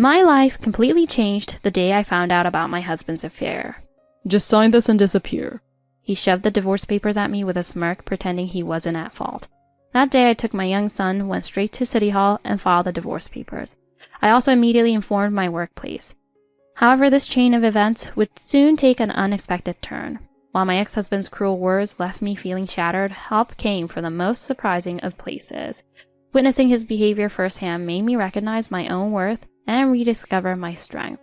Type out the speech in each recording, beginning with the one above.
My life completely changed the day I found out about my husband's affair. Just sign this and disappear. He shoved the divorce papers at me with a smirk, pretending he wasn't at fault. That day I took my young son, went straight to City Hall, and filed the divorce papers. I also immediately informed my workplace. However, this chain of events would soon take an unexpected turn. While my ex-husband's cruel words left me feeling shattered, help came from the most surprising of places. Witnessing his behavior firsthand made me recognize my own worth and rediscover my strength.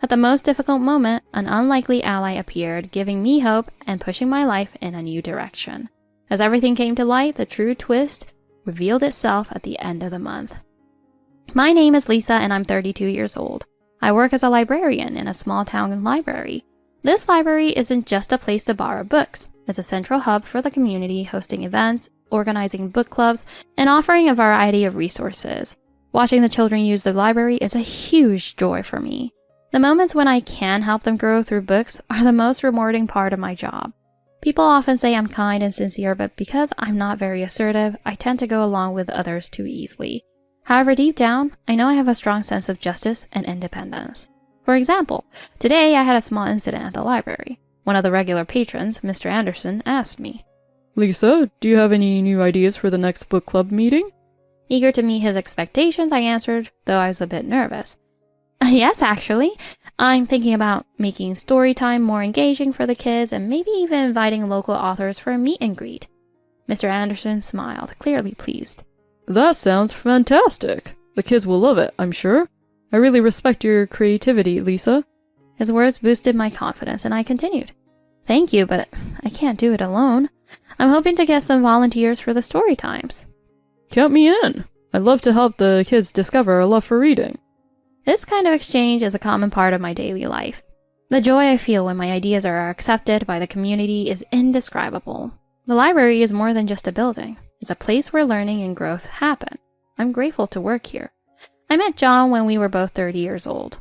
At the most difficult moment, an unlikely ally appeared, giving me hope and pushing my life in a new direction. As everything came to light, the true twist revealed itself at the end of the month. My name is Lisa and I'm 32 years old. I work as a librarian in a small town library. This library isn't just a place to borrow books. It's a central hub for the community, hosting events, organizing book clubs, and offering a variety of resources. Watching the children use the library is a huge joy for me. The moments when I can help them grow through books are the most rewarding part of my job. People often say I'm kind and sincere, but because I'm not very assertive, I tend to go along with others too easily. However, deep down, I know I have a strong sense of justice and independence. For example, today I had a small incident at the library. One of the regular patrons, Mr. Anderson, asked me, Lisa, do you have any new ideas for the next book club meeting? Eager to meet his expectations, I answered, though I was a bit nervous. Yes, actually. I'm thinking about making story time more engaging for the kids and maybe even inviting local authors for a meet and greet. Mr. Anderson smiled, clearly pleased. That sounds fantastic. The kids will love it, I'm sure. I really respect your creativity, Lisa. His words boosted my confidence, and I continued. Thank you, but I can't do it alone. I'm hoping to get some volunteers for the story times. Count me in. I'd love to help the kids discover a love for reading. This kind of exchange is a common part of my daily life. The joy I feel when my ideas are accepted by the community is indescribable. The library is more than just a building. It's a place where learning and growth happen. I'm grateful to work here. I met John when we were both 30 years old.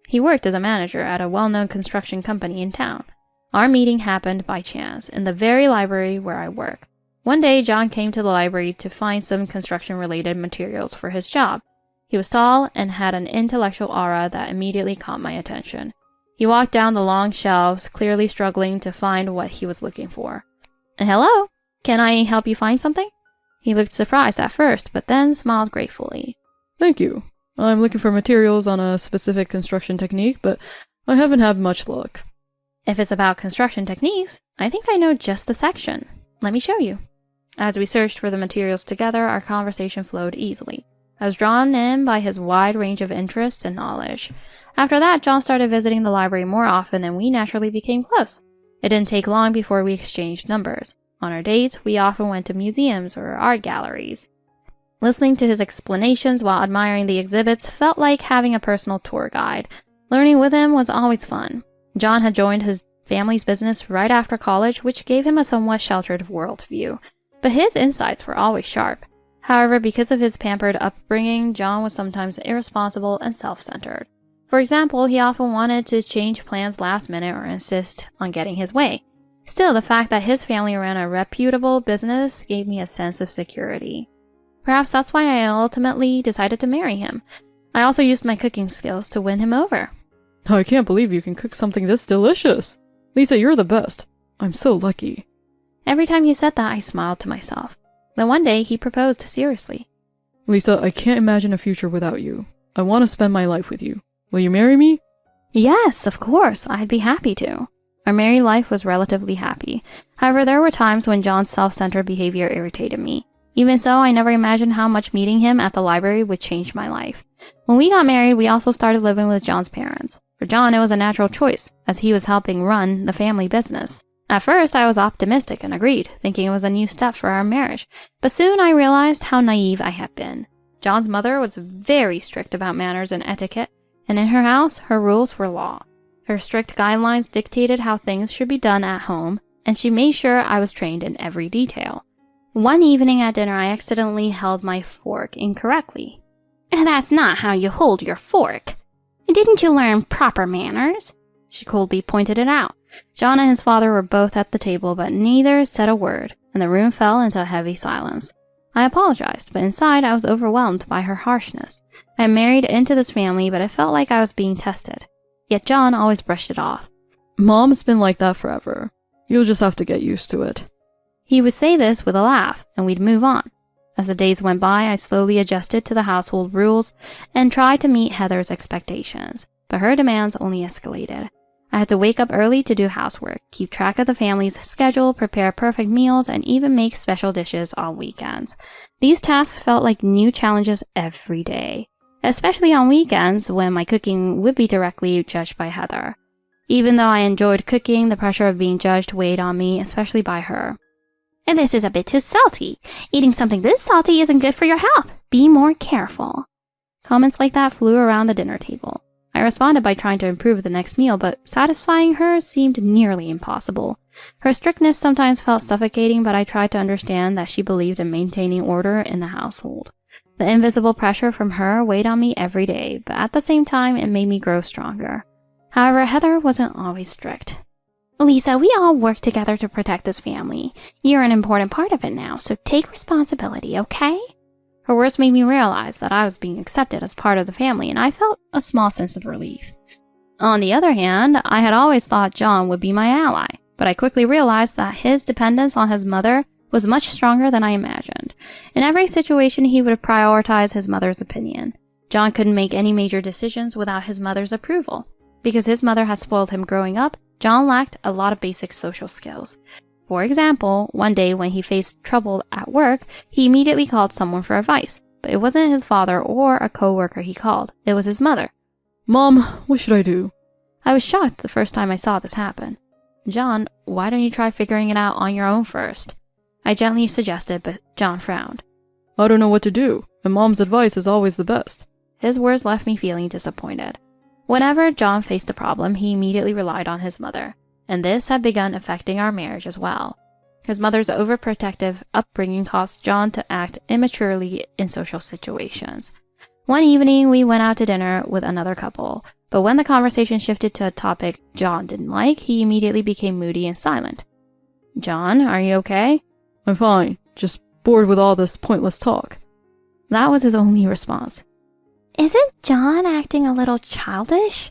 He worked as a manager at a well-known construction company in town. Our meeting happened by chance in the very library where I work. One day, John came to the library to find some construction-related materials for his job. He was tall and had an intellectual aura that immediately caught my attention. He walked down the long shelves, clearly struggling to find what he was looking for. Hello? Can I help you find something? He looked surprised at first, but then smiled gratefully. Thank you. I'm looking for materials on a specific construction technique, but I haven't had much luck. If it's about construction techniques, I think I know just the section. Let me show you. As we searched for the materials together, our conversation flowed easily. I was drawn in by his wide range of interests and knowledge. After that, John started visiting the library more often and we naturally became close. It didn't take long before we exchanged numbers. On our dates, we often went to museums or art galleries. Listening to his explanations while admiring the exhibits felt like having a personal tour guide. Learning with him was always fun. John had joined his family's business right after college, which gave him a somewhat sheltered worldview. But his insights were always sharp. However, because of his pampered upbringing, John was sometimes irresponsible and self-centered. For example, he often wanted to change plans last minute or insist on getting his way. Still, the fact that his family ran a reputable business gave me a sense of security. Perhaps that's why I ultimately decided to marry him. I also used my cooking skills to win him over. I can't believe you can cook something this delicious. Lisa, you're the best. I'm so lucky. Every time he said that, I smiled to myself. Then one day, he proposed seriously. Lisa, I can't imagine a future without you. I want to spend my life with you. Will you marry me? Yes, of course. I'd be happy to. Our married life was relatively happy. However, there were times when John's self-centered behavior irritated me. Even so, I never imagined how much meeting him at the library would change my life. When we got married, we also started living with John's parents. For John, it was a natural choice, as he was helping run the family business. At first, I was optimistic and agreed, thinking it was a new step for our marriage. But soon I realized how naive I had been. John's mother was very strict about manners and etiquette, and in her house, her rules were law. Her strict guidelines dictated how things should be done at home, and she made sure I was trained in every detail. One evening at dinner, I accidentally held my fork incorrectly. That's not how you hold your fork. Didn't you learn proper manners? She coldly pointed it out. John and his father were both at the table, but neither said a word, and the room fell into a heavy silence. I apologized, but inside I was overwhelmed by her harshness. I married into this family, but it felt like I was being tested. Yet John always brushed it off. Mom's been like that forever. You'll just have to get used to it. He would say this with a laugh, and we'd move on. As the days went by, I slowly adjusted to the household rules and tried to meet Heather's expectations, but her demands only escalated. I had to wake up early to do housework, keep track of the family's schedule, prepare perfect meals, and even make special dishes on weekends. These tasks felt like new challenges every day, especially on weekends when my cooking would be directly judged by Heather. Even though I enjoyed cooking, the pressure of being judged weighed on me, especially by her. "And this is a bit too salty. Eating something this salty isn't good for your health. Be more careful." Comments like that flew around the dinner table. I responded by trying to improve the next meal, but satisfying her seemed nearly impossible. Her strictness sometimes felt suffocating, but I tried to understand that she believed in maintaining order in the household. The invisible pressure from her weighed on me every day, but at the same time, it made me grow stronger. However, Heather wasn't always strict. "Lisa, we all work together to protect this family. You're an important part of it now, so take responsibility, okay?" Her words made me realize that I was being accepted as part of the family, and I felt a small sense of relief. On the other hand, I had always thought John would be my ally, but I quickly realized that his dependence on his mother was much stronger than I imagined. In every situation, he would prioritize his mother's opinion. John couldn't make any major decisions without his mother's approval. Because his mother had spoiled him growing up, John lacked a lot of basic social skills. For example, one day when he faced trouble at work, he immediately called someone for advice. But it wasn't his father or a coworker he called. It was his mother. "Mom, what should I do?" I was shocked the first time I saw this happen. "John, why don't you try figuring it out on your own first?" I gently suggested, but John frowned. "I don't know what to do, and Mom's advice is always the best." His words left me feeling disappointed. Whenever John faced a problem, he immediately relied on his mother, and this had begun affecting our marriage as well. His mother's overprotective upbringing caused John to act immaturely in social situations. One evening, we went out to dinner with another couple, but when the conversation shifted to a topic John didn't like, he immediately became moody and silent. "John, are you okay?" "I'm fine, just bored with all this pointless talk." That was his only response. "Isn't John acting a little childish?"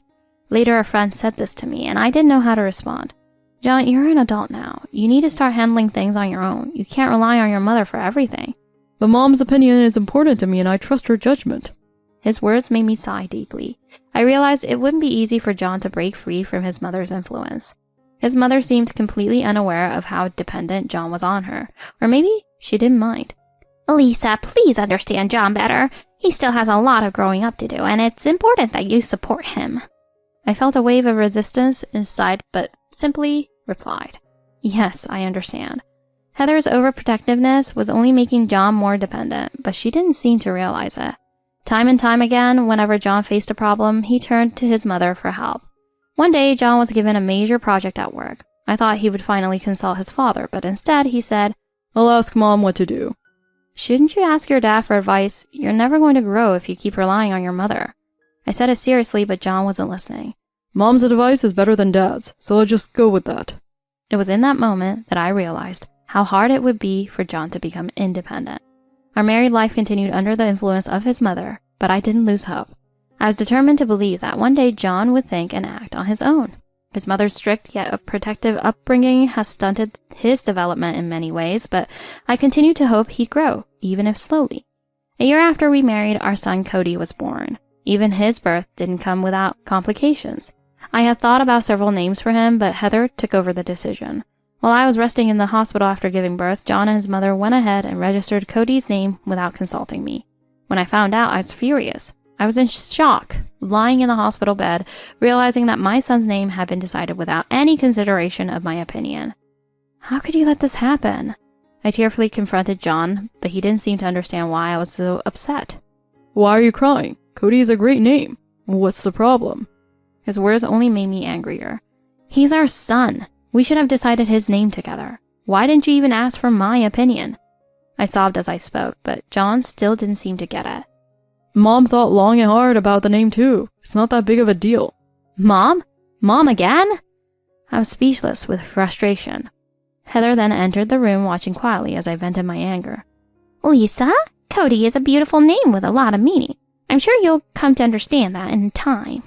Later, a friend said this to me, and I didn't know how to respond. "John, you're an adult now. You need to start handling things on your own. You can't rely on your mother for everything." "But Mom's opinion is important to me, and I trust her judgment." His words made me sigh deeply. I realized it wouldn't be easy for John to break free from his mother's influence. His mother seemed completely unaware of how dependent John was on her, or maybe she didn't mind. "Lisa, please understand John better. He still has a lot of growing up to do, and it's important that you support him." I felt a wave of resistance inside, but simply replied, "Yes, I understand." Heather's overprotectiveness was only making John more dependent, but she didn't seem to realize it. Time and time again, whenever John faced a problem, he turned to his mother for help. One day, John was given a major project at work. I thought he would finally consult his father, but instead he said, "I'll ask Mom what to do." "Shouldn't you ask your dad for advice? You're never going to grow if you keep relying on your mother." I said it seriously, but John wasn't listening. "Mom's advice is better than Dad's, so I'll just go with that." It was in that moment that I realized how hard it would be for John to become independent. Our married life continued under the influence of his mother, but I didn't lose hope. I was determined to believe that one day John would think and act on his own. His mother's strict yet protective upbringing has stunted his development in many ways, but I continued to hope he'd grow, even if slowly. A year after we married, our son Cody was born. Even his birth didn't come without complications. I had thought about several names for him, but Heather took over the decision. While I was resting in the hospital after giving birth, John and his mother went ahead and registered Cody's name without consulting me. When I found out, I was furious. I was in shock, lying in the hospital bed, realizing that my son's name had been decided without any consideration of my opinion. How could you let this happen? I tearfully confronted John, but he didn't seem to understand why I was so upset. "Why are you crying? Cody is a great name. What's the problem?" His words only made me angrier. "He's our son. We should have decided his name together. Why didn't you even ask for my opinion?" I sobbed as I spoke, but John still didn't seem to get it. "Mom thought long and hard about the name too. It's not that big of a deal." "Mom? Mom again?" I was speechless with frustration. Heather then entered the room, watching quietly as I vented my anger. Lisa, Cody is a beautiful name with a lot of meaning. I'm sure you'll come to understand that in time.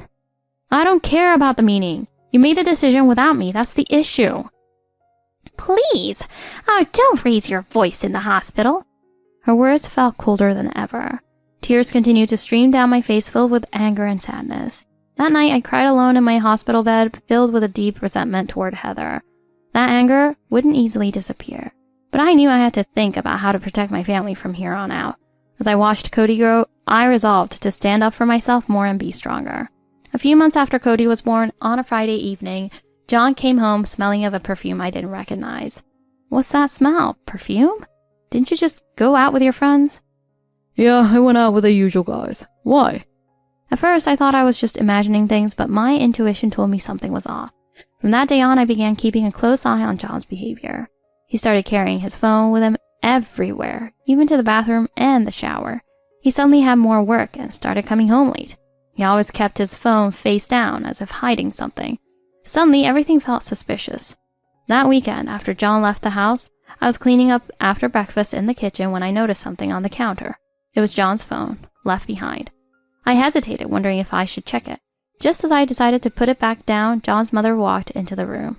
I don't care about the meaning. You made the decision without me. That's the issue. Please. Oh, don't raise your voice in the hospital. Her words felt colder than ever. Tears continued to stream down my face, filled with anger and sadness. That night, I cried alone in my hospital bed, filled with a deep resentment toward Heather. That anger wouldn't easily disappear, but I knew I had to think about how to protect my family from here on out. As I watched Cody grow, I resolved to stand up for myself more and be stronger. A few months after Cody was born, on a Friday evening, John came home smelling of a perfume I didn't recognize. What's that smell? Perfume? Didn't you just go out with your friends? Yeah, I went out with the usual guys. Why? At first, I thought I was just imagining things, but my intuition told me something was off. From that day on, I began keeping a close eye on John's behavior. He started carrying his phone with him everywhere, even to the bathroom and the shower. He suddenly had more work and started coming home late. He always kept his phone face down, as if hiding something. Suddenly, everything felt suspicious. That weekend, after John left the house, I was cleaning up after breakfast in the kitchen when I noticed something on the counter. It was John's phone, left behind. I hesitated, wondering if I should check it. Just as I decided to put it back down, John's mother walked into the room.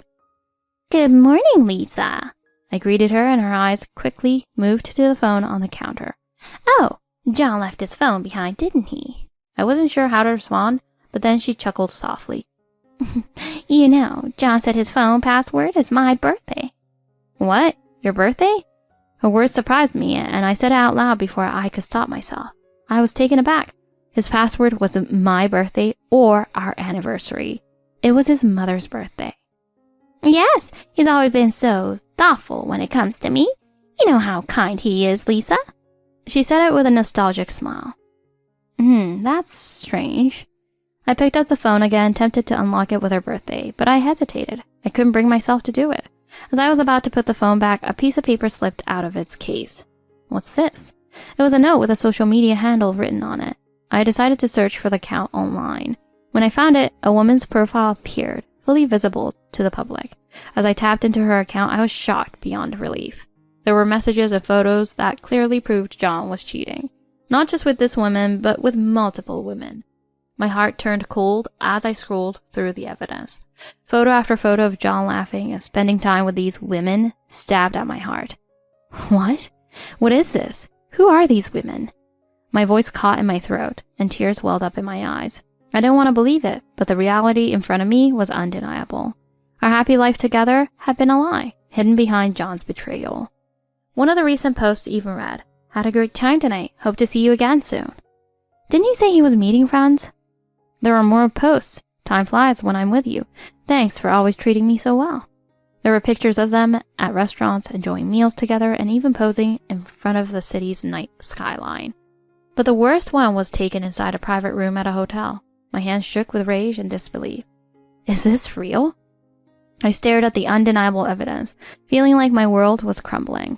Good morning, Lisa. I greeted her, and her eyes quickly moved to the phone on the counter. Oh, John left his phone behind, didn't he? I wasn't sure how to respond, but then she chuckled softly. You know, John said his phone password is my birthday. What? Your birthday? Her words surprised me, and I said it out loud before I could stop myself. I was taken aback. His password wasn't my birthday or our anniversary. It was his mother's birthday. Yes, he's always been so thoughtful when it comes to me. You know how kind he is, Lisa. She said it with a nostalgic smile. That's strange. I picked up the phone again, tempted to unlock it with her birthday, but I hesitated. I couldn't bring myself to do it. As I was about to put the phone back, a piece of paper slipped out of its case. What's this? It was a note with a social media handle written on it. I decided to search for the account online. When I found it, a woman's profile appeared, fully visible to the public. As I tapped into her account, I was shocked beyond relief. There were messages and photos that clearly proved John was cheating. Not just with this woman, but with multiple women. My heart turned cold as I scrolled through the evidence. Photo after photo of John laughing and spending time with these women stabbed at my heart. What? What is this? Who are these women? My voice caught in my throat, and tears welled up in my eyes. I didn't want to believe it, but the reality in front of me was undeniable. Our happy life together had been a lie, hidden behind John's betrayal. One of the recent posts even read, "Had a great time tonight. Hope to see you again soon." Didn't he say he was meeting friends? There are more posts. Time flies when I'm with you. Thanks for always treating me so well. There were pictures of them at restaurants, enjoying meals together, and even posing in front of the city's night skyline. But the worst one was taken inside a private room at a hotel. My hands shook with rage and disbelief. Is this real? I stared at the undeniable evidence, feeling like my world was crumbling.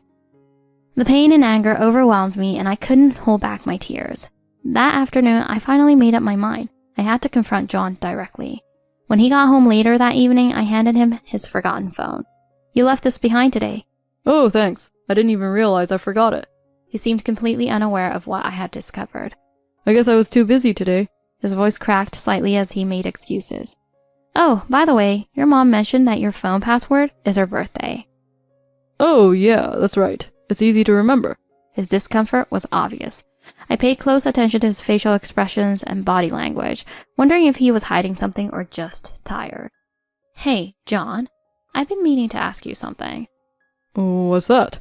The pain and anger overwhelmed me, and I couldn't hold back my tears. That afternoon, I finally made up my mind. I had to confront John directly. When he got home later that evening, I handed him his forgotten phone. You left this behind today. Oh, thanks. I didn't even realize I forgot it. He seemed completely unaware of what I had discovered. I guess I was too busy today. His voice cracked slightly as he made excuses. Oh, by the way, your mom mentioned that your phone password is her birthday. Oh, yeah, that's right. It's easy to remember. His discomfort was obvious. I paid close attention to his facial expressions and body language, wondering if he was hiding something or just tired. Hey, John, I've been meaning to ask you something. What's that?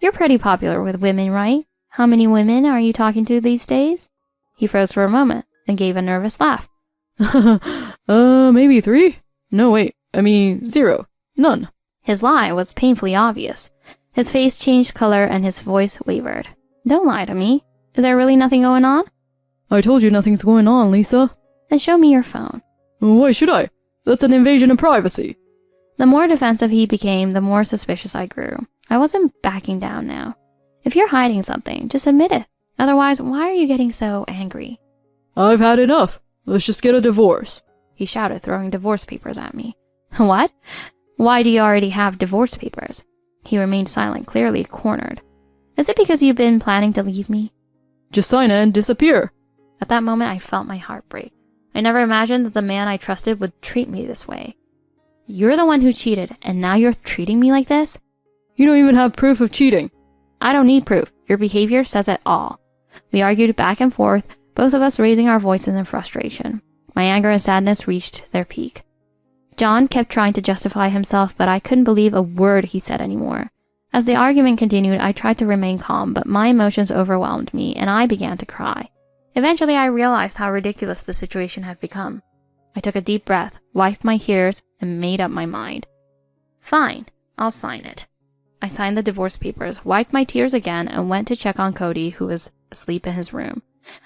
You're pretty popular with women, right? How many women are you talking to these days? He froze for a moment, then gave a nervous laugh. Maybe 3? No, wait. 0. None. His lie was painfully obvious. His face changed color and his voice wavered. Don't lie to me. Is there really nothing going on? I told you nothing's going on, Lisa. Then show me your phone. Why should I? That's an invasion of privacy. The more defensive he became, the more suspicious I grew. I wasn't backing down now. If you're hiding something, just admit it. Otherwise, why are you getting so angry? I've had enough. Let's just get a divorce. He shouted, throwing divorce papers at me. What? Why do you already have divorce papers? He remained silent, clearly cornered. Is it because you've been planning to leave me? Just sign it and disappear. At that moment, I felt my heart break. I never imagined that the man I trusted would treat me this way. You're the one who cheated, and now you're treating me like this? You don't even have proof of cheating. I don't need proof. Your behavior says it all. We argued back and forth, both of us raising our voices in frustration. My anger and sadness reached their peak. John kept trying to justify himself, but I couldn't believe a word he said anymore. As the argument continued, I tried to remain calm, but my emotions overwhelmed me, and I began to cry. Eventually, I realized how ridiculous the situation had become. I took a deep breath, wiped my tears, and made up my mind. Fine, I'll sign it. I signed the divorce papers, wiped my tears again, and went to check on Cody, who was asleep in his room.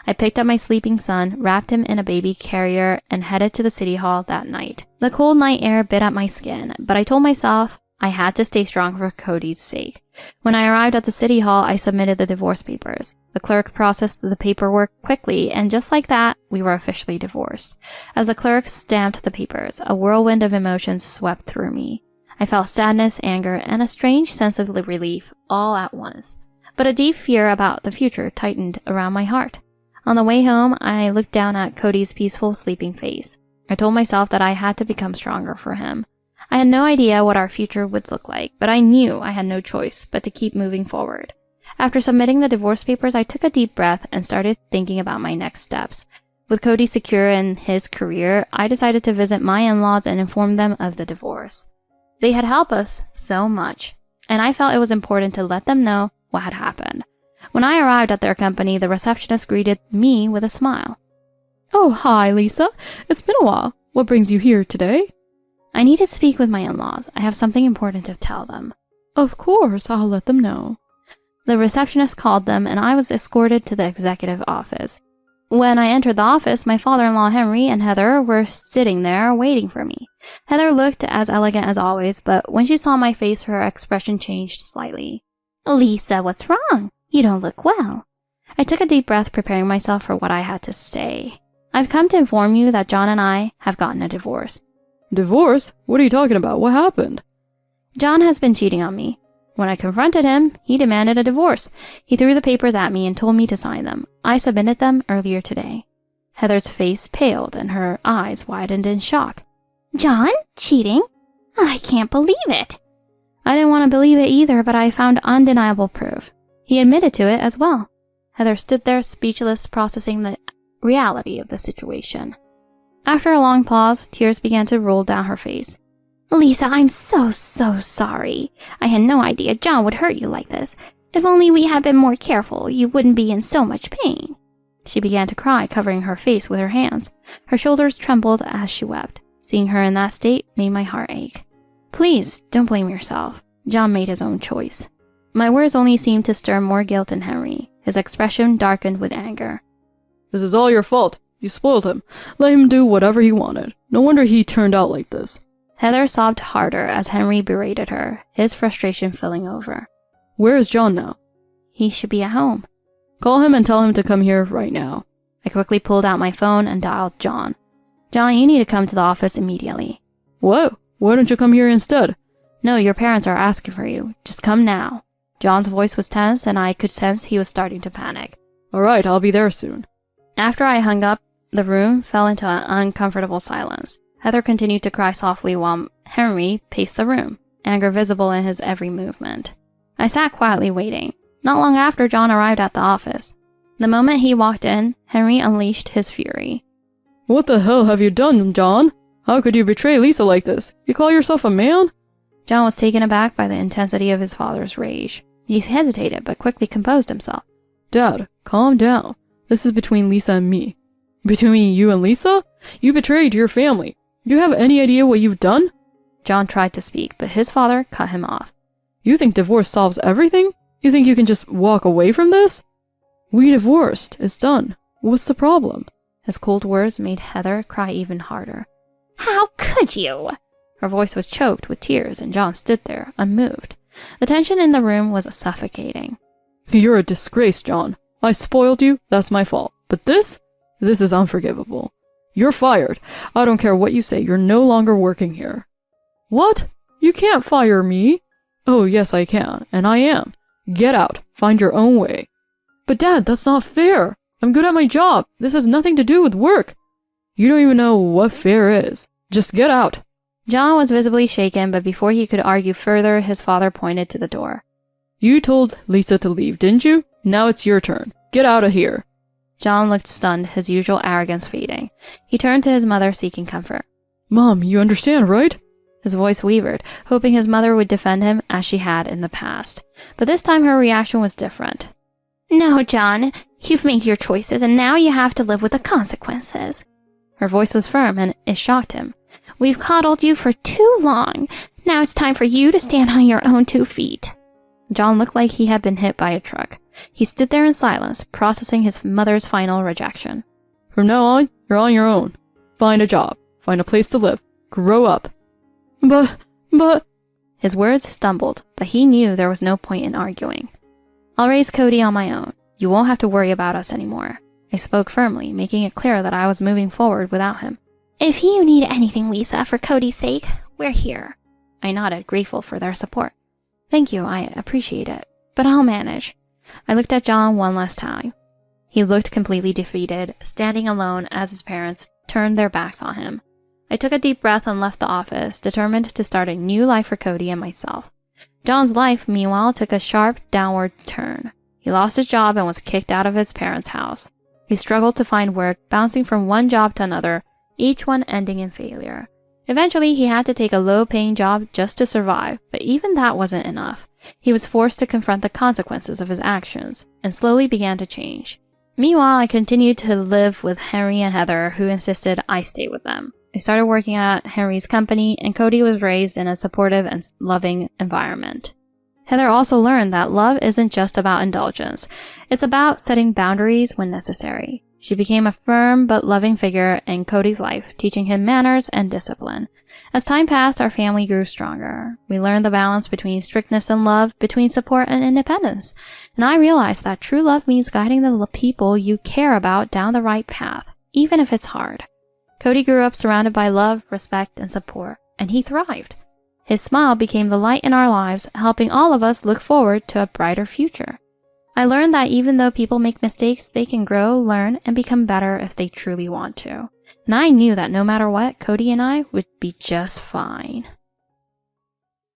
I picked up my sleeping son, wrapped him in a baby carrier, and headed to the city hall that night. The cold night air bit at my skin, but I told myself I had to stay strong for Cody's sake. When I arrived at the city hall, I submitted the divorce papers. The clerk processed the paperwork quickly, and just like that, we were officially divorced. As the clerk stamped the papers, a whirlwind of emotions swept through me. I felt sadness, anger, and a strange sense of relief all at once. But a deep fear about the future tightened around my heart. On the way home, I looked down at Cody's peaceful, sleeping face. I told myself that I had to become stronger for him. I had no idea what our future would look like, but I knew I had no choice but to keep moving forward. After submitting the divorce papers, I took a deep breath and started thinking about my next steps. With Cody secure in his career, I decided to visit my in-laws and inform them of the divorce. They had helped us so much, and I felt it was important to let them know what had happened. When I arrived at their company, the receptionist greeted me with a smile. Oh, hi, Lisa. It's been a while. What brings you here today? I need to speak with my in-laws. I have something important to tell them. Of course, I'll let them know. The receptionist called them, and I was escorted to the executive office. When I entered the office, my father-in-law Henry and Heather were sitting there waiting for me. Heather looked as elegant as always, but when she saw my face, her expression changed slightly. Lisa, what's wrong? You don't look well. I took a deep breath, preparing myself for what I had to say. I've come to inform you that John and I have gotten a divorce. Divorce? What are you talking about? What happened? John has been cheating on me. When I confronted him, he demanded a divorce. He threw the papers at me and told me to sign them. I submitted them earlier today. Heather's face paled and her eyes widened in shock. John? Cheating? I can't believe it. I didn't want to believe it either, but I found undeniable proof. He admitted to it as well. Heather stood there speechless, processing the reality of the situation. After a long pause, tears began to roll down her face. Lisa, I'm so sorry. I had no idea John would hurt you like this. If only we had been more careful, you wouldn't be in so much pain. She began to cry, covering her face with her hands. Her shoulders trembled as she wept. Seeing her in that state made my heart ache. Please, don't blame yourself. John made his own choice. My words only seemed to stir more guilt in Henry. His expression darkened with anger. This is all your fault. You spoiled him. Let him do whatever he wanted. No wonder he turned out like this. Heather sobbed harder as Henry berated her, his frustration filling over. Where is John now? He should be at home. Call him and tell him to come here right now. I quickly pulled out my phone and dialed John. John, you need to come to the office immediately. What? Why don't you come here instead? No, your parents are asking for you. Just come now. John's voice was tense, and I could sense he was starting to panic. All right, I'll be there soon. After I hung up, the room fell into an uncomfortable silence. Heather continued to cry softly while Henry paced the room, anger visible in his every movement. I sat quietly waiting. Not long after, John arrived at the office. The moment he walked in, Henry unleashed his fury. What the hell have you done, John? How could you betray Lisa like this? You call yourself a man? John was taken aback by the intensity of his father's rage. He hesitated, but quickly composed himself. Dad, calm down. This is between Lisa and me. Between you and Lisa? You betrayed your family. Do you have any idea what you've done? John tried to speak, but his father cut him off. You think divorce solves everything? You think you can just walk away from this? We divorced. It's done. What's the problem? His cold words made Heather cry even harder. How could you? Her voice was choked with tears, and John stood there, unmoved. The tension in the room was suffocating. You're a disgrace, John. I spoiled you. That's my fault. But this is unforgivable. You're fired. I don't care what you say. You're no longer working here. What? You can't fire me. Oh, yes, I can. And I am. Get out. Find your own way. But Dad, that's not fair. I'm good at my job. This has nothing to do with work. You don't even know what fair is. Just get out. John was visibly shaken, but before he could argue further, his father pointed to the door. You told Lisa to leave, didn't you? Now it's your turn. Get out of here. John looked stunned, his usual arrogance fading. He turned to his mother, seeking comfort. Mom, you understand, right? His voice wavered, hoping his mother would defend him as she had in the past. But this time her reaction was different. No, John. You've made your choices, and now you have to live with the consequences. Her voice was firm, and it shocked him. We've coddled you for too long. Now it's time for you to stand on your own 2 feet. John looked like he had been hit by a truck. He stood there in silence, processing his mother's final rejection. From now on, you're on your own. Find a job. Find a place to live. Grow up. But... His words stumbled, but he knew there was no point in arguing. I'll raise Cody on my own. You won't have to worry about us anymore. I spoke firmly, making it clear that I was moving forward without him. If you need anything, Lisa, for Cody's sake, we're here. I nodded, grateful for their support. Thank you, I appreciate it, but I'll manage. I looked at John one last time. He looked completely defeated, standing alone as his parents turned their backs on him. I took a deep breath and left the office, determined to start a new life for Cody and myself. John's life, meanwhile, took a sharp downward turn. He lost his job and was kicked out of his parents' house. He struggled to find work, bouncing from one job to another, each one ending in failure. Eventually, he had to take a low-paying job just to survive, but even that wasn't enough. He was forced to confront the consequences of his actions, and slowly began to change. Meanwhile, I continued to live with Henry and Heather, who insisted I stay with them. I started working at Henry's company, and Cody was raised in a supportive and loving environment. Heather also learned that love isn't just about indulgence. It's about setting boundaries when necessary. She became a firm but loving figure in Cody's life, teaching him manners and discipline. As time passed, our family grew stronger. We learned the balance between strictness and love, between support and independence. And I realized that true love means guiding the people you care about down the right path, even if it's hard. Cody grew up surrounded by love, respect, and support, and he thrived. His smile became the light in our lives, helping all of us look forward to a brighter future. I learned that even though people make mistakes, they can grow, learn, and become better if they truly want to. And I knew that no matter what, Cody and I would be just fine.